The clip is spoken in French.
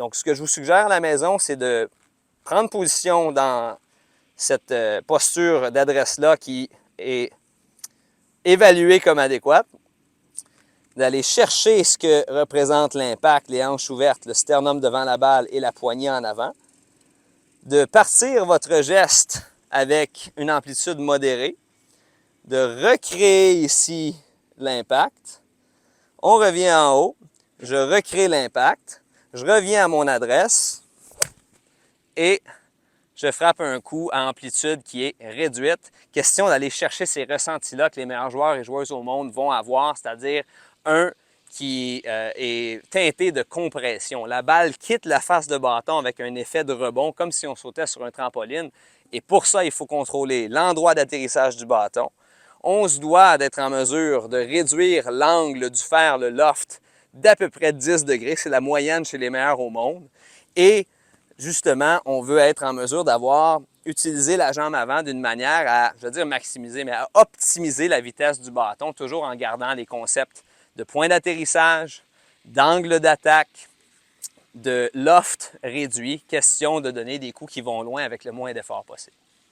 Donc, ce que je vous suggère à la maison, c'est de prendre position dans cette posture d'adresse-là qui est évaluée comme adéquate, d'aller chercher ce que représente l'impact, les hanches ouvertes, le sternum devant la balle et la poignée en avant, de partir votre geste avec une amplitude modérée, de recréer ici l'impact. On revient en haut, je recrée l'impact, je reviens à mon adresse et je frappe un coup à amplitude qui est réduite. Question d'aller chercher ces ressentis-là que les meilleurs joueurs et joueuses au monde vont avoir, c'est-à-dire un qui est teinté de compression. La balle quitte la face de bâton avec un effet de rebond, comme si on sautait sur un trampoline. Et pour ça, il faut contrôler l'endroit d'atterrissage du bâton. On se doit d'être en mesure de réduire l'angle du fer, le loft, d'à peu près 10 degrés. C'est la moyenne chez les meilleurs au monde. Et justement, on veut être en mesure d'avoir utilisé la jambe avant d'une manière à, je veux dire maximiser, mais à optimiser la vitesse du bâton, toujours en gardant les concepts de point d'atterrissage, d'angle d'attaque, de loft réduit. Question de donner des coups qui vont loin avec le moins d'efforts possible.